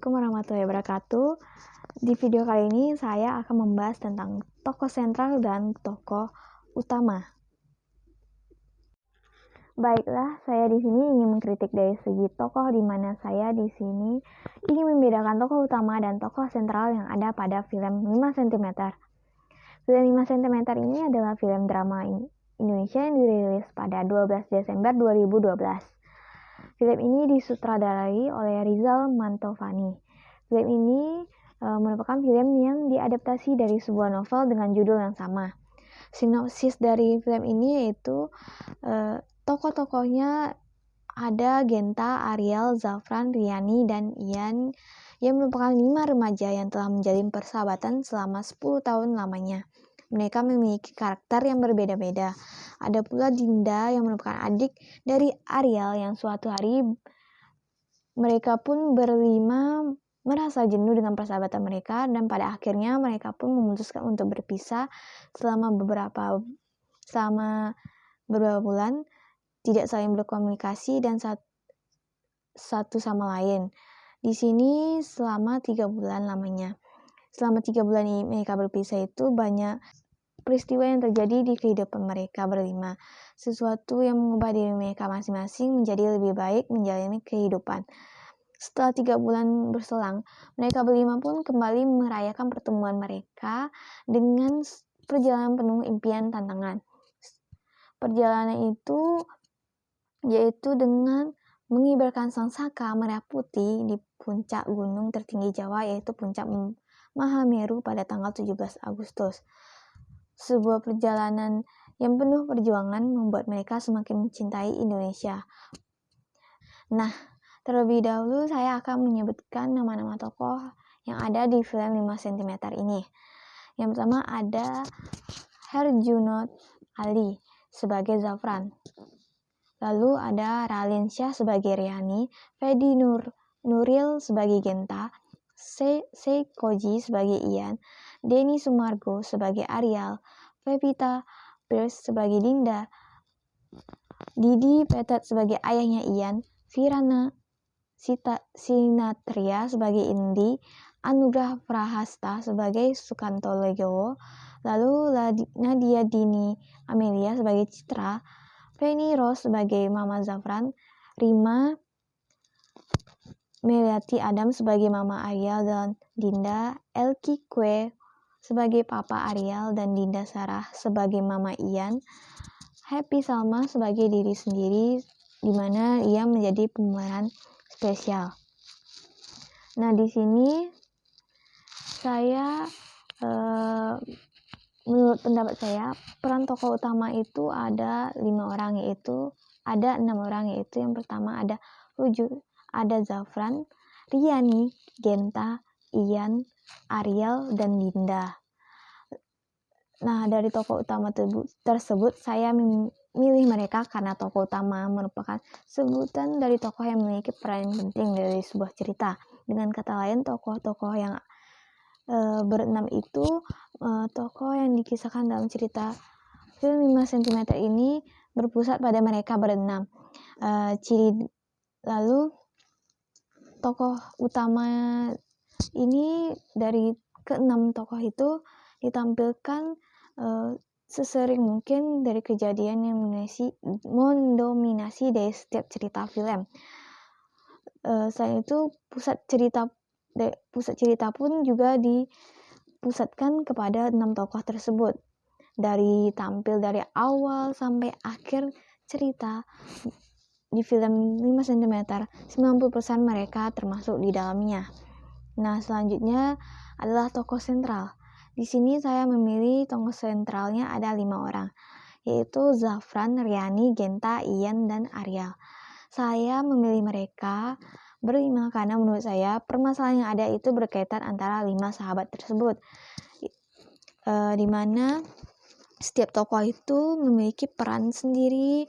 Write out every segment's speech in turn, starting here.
Assalamualaikum warahmatullahi wabarakatuh. Di video kali ini saya akan membahas tentang tokoh sentral dan tokoh utama. Baiklah, saya di sini ingin mengkritik dari segi tokoh, di mana saya di sini ingin membedakan tokoh utama dan tokoh sentral yang ada pada film 5 cm. Film 5 cm ini adalah film drama Indonesia yang dirilis pada 12 Desember 2012. Film ini disutradarai oleh Rizal Mantovani. Film ini merupakan film yang diadaptasi dari sebuah novel dengan judul yang sama. Sinopsis dari film ini yaitu tokoh-tokohnya ada Genta, Ariel, Zafran, Riani, dan Ian yang merupakan 5 remaja yang telah menjalin persahabatan selama 10 tahun lamanya. Mereka memiliki karakter yang berbeda-beda. Ada pula Dinda yang merupakan adik dari Ariel yang suatu hari mereka pun berlima merasa jenuh dengan persahabatan mereka dan pada akhirnya mereka pun memutuskan untuk berpisah selama beberapa bulan, tidak saling berkomunikasi dan satu sama lain. Di sini selama 3 bulan lamanya. Selama 3 bulan ini mereka berpisah itu banyak peristiwa yang terjadi di kehidupan mereka berlima. Sesuatu yang mengubah diri mereka masing-masing menjadi lebih baik menjalani kehidupan. Setelah 3 bulan berselang, mereka berlima pun kembali merayakan pertemuan mereka dengan perjalanan penuh impian tantangan. Perjalanan itu yaitu dengan mengibarkan sangsaka merah putih di puncak gunung tertinggi Jawa, yaitu puncak Mahameru pada tanggal 17 Agustus. Sebuah perjalanan yang penuh perjuangan membuat mereka semakin mencintai Indonesia. Nah, terlebih dahulu saya akan menyebutkan nama-nama tokoh yang ada di film 5 cm ini. Yang pertama ada Herjunot Ali sebagai Zafran. Lalu ada Raline Shah sebagai Riani, Fedi Nuril sebagai Genta, Seikoji sebagai Ian, Denny Sumargo sebagai Ariel, Pevita Pierce sebagai Dinda, Didi Petet sebagai ayahnya Ian, Virana Sinatria sebagai Indi, Anugrah Prahasta sebagai Sukanto Legowo, lalu Nadia Dini Amelia sebagai Citra, Penny Rose sebagai Mama Zafran, Rima Meliati Adam sebagai Mama Ariel dan Dinda, Elki Kue sebagai Papa Ariel dan Dinda Sarah sebagai Mama Ian, Happy Salma sebagai diri sendiri, di mana ia menjadi pemeran spesial. Nah, di sini saya menurut pendapat saya peran tokoh utama itu ada 5 orang, yaitu ada 6 orang, yaitu yang pertama ada Zafran, Riani, Genta, Ian, Ariel, dan Dinda. Nah, dari tokoh utama tersebut saya memilih mereka karena tokoh utama merupakan sebutan dari tokoh yang memiliki peran yang penting dari sebuah cerita. Dengan kata lain, tokoh-tokoh yang berenam itu tokoh yang dikisahkan dalam cerita film 5 cm ini berpusat pada mereka berenam. Lalu tokoh utama ini dari ke-6 tokoh itu ditampilkan sesering mungkin dari kejadian yang mendominasi dari setiap cerita film. Selain itu pusat cerita pun juga dipusatkan kepada 6 tokoh tersebut. Tampil dari awal sampai akhir cerita di film 5 cm, 90% mereka termasuk di dalamnya. Nah, selanjutnya adalah tokoh sentral. Di sini saya memilih tokoh sentralnya ada 5 orang, yaitu Zafran, Riani, Genta, Ian, dan Ariel. Saya memilih mereka berlima karena menurut saya permasalahan yang ada itu berkaitan antara 5 sahabat tersebut, di mana setiap tokoh itu memiliki peran sendiri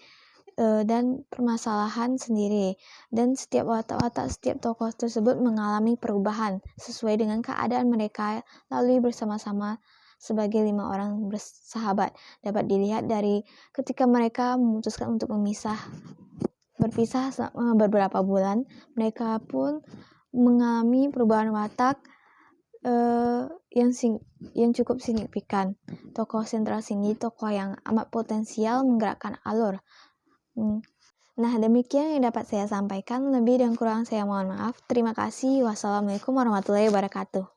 dan permasalahan sendiri, dan setiap watak-watak setiap tokoh tersebut mengalami perubahan sesuai dengan keadaan mereka lalui bersama-sama sebagai 5 orang bersahabat. Dapat dilihat dari ketika mereka memutuskan untuk berpisah beberapa bulan, mereka pun mengalami perubahan watak yang cukup signifikan. Tokoh sentral sini tokoh yang amat potensial menggerakkan alur. Nah, demikian yang dapat saya sampaikan. Lebih dan kurang saya mohon maaf. Terima kasih. Wassalamualaikum warahmatullahi wabarakatuh.